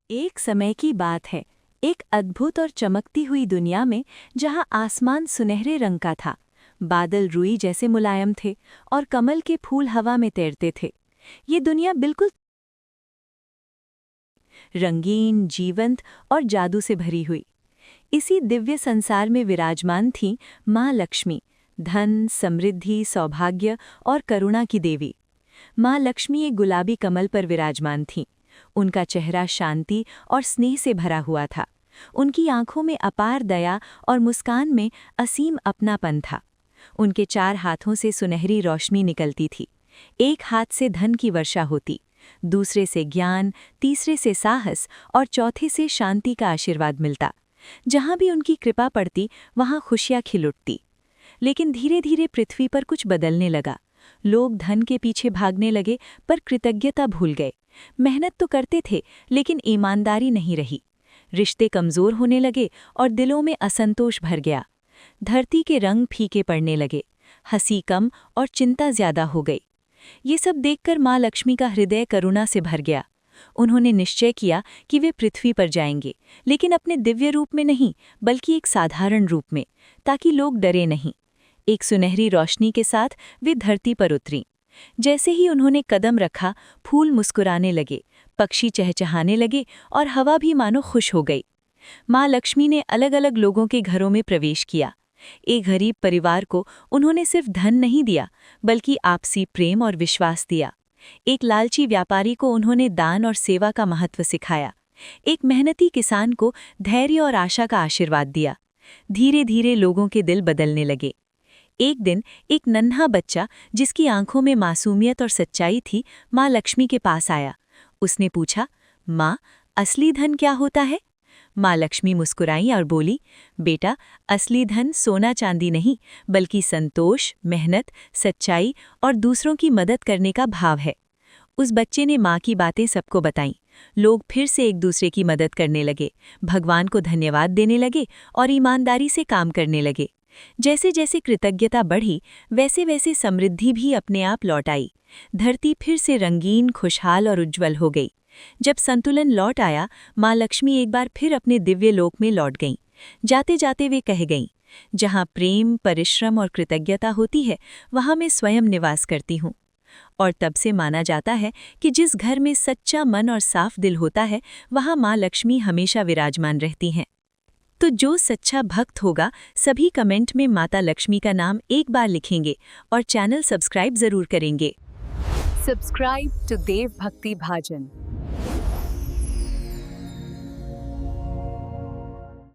एक समय की बात है, एक अद्भुत और चमकती हुई दुनिया में जहां आसमान सुनहरे रंग का था, बादल रुई जैसे मुलायम थे और कमल के फूल हवा में तैरते थे। ये दुनिया बिल्कुल रंगीन, जीवंत और जादू से भरी हुई। इसी दिव्य संसार में विराजमान थी माँ लक्ष्मी, धन, समृद्धि, सौभाग्य और करुणा की देवी। माँ लक्ष्मी एक गुलाबी कमल पर विराजमान थीं। उनका चेहरा शांति और स्नेह से भरा हुआ था। उनकी आंखों में अपार दया और मुस्कान में असीम अपनापन था। उनके 4 हाथों से सुनहरी रोशनी निकलती थी। एक हाथ से धन की वर्षा होती, दूसरे से ज्ञान, तीसरे से साहस और चौथे से शांति का आशीर्वाद मिलता। जहाँ भी उनकी कृपा पड़ती, वहाँ खुशियाँ खिल उठती। लेकिन धीरे धीरे पृथ्वी पर कुछ बदलने लगा। लोग धन के पीछे भागने लगे, पर कृतज्ञता भूल गए। मेहनत तो करते थे, लेकिन ईमानदारी नहीं रही। रिश्ते कमजोर होने लगे और दिलों में असंतोष भर गया। धरती के रंग फीके पड़ने लगे, हंसी कम और चिंता ज्यादा हो गई। ये सब देखकर माँ लक्ष्मी का हृदय करुणा से भर गया। उन्होंने निश्चय किया कि वे पृथ्वी पर जाएंगे, लेकिन अपने दिव्य रूप में नहीं, बल्कि एक साधारण रूप में, ताकि लोग डरे नहीं। एक सुनहरी रोशनी के साथ वे धरती पर उतरीं। जैसे ही उन्होंने कदम रखा, फूल मुस्कुराने लगे, पक्षी चहचहाने लगे और हवा भी मानो खुश हो गई। माँ लक्ष्मी ने अलग अलग लोगों के घरों में प्रवेश किया। एक गरीब परिवार को उन्होंने सिर्फ धन नहीं दिया, बल्कि आपसी प्रेम और विश्वास दिया। एक लालची व्यापारी को उन्होंने दान और सेवा का महत्व सिखाया। एक मेहनती किसान को धैर्य और आशा का आशीर्वाद दिया। धीरे धीरे लोगों के दिल बदलने लगे। एक दिन एक नन्हा बच्चा, जिसकी आंखों में मासूमियत और सच्चाई थी, माँ लक्ष्मी के पास आया। उसने पूछा, माँ, असली धन क्या होता है? माँ लक्ष्मी मुस्कुराई और बोली, बेटा, असली धन सोना चांदी नहीं, बल्कि संतोष, मेहनत, सच्चाई और दूसरों की मदद करने का भाव है। उस बच्चे ने माँ की बातें सबको बताईं। लोग फिर से एक दूसरे की मदद करने लगे, भगवान को धन्यवाद देने लगे और ईमानदारी से काम करने लगे। जैसे जैसे कृतज्ञता बढ़ी, वैसे वैसे समृद्धि भी अपने आप लौट आई। धरती फिर से रंगीन, खुशहाल और उज्जवल हो गई। जब संतुलन लौट आया, माँ लक्ष्मी एक बार फिर अपने दिव्य लोक में लौट गईं। जाते जाते वे कह गईं, जहाँ प्रेम, परिश्रम और कृतज्ञता होती है, वहाँ मैं स्वयं निवास करती हूँ। और तब से माना जाता है कि जिस घर में सच्चा मन और साफ दिल होता है, वहाँ माँ लक्ष्मी हमेशा विराजमान रहती हैं। तो जो सच्चा भक्त होगा, सभी कमेंट में माता लक्ष्मी का नाम एक बार लिखेंगे और चैनल सब्सक्राइब जरूर करेंगे। Subscribe to Dev Bhakti Bhajan.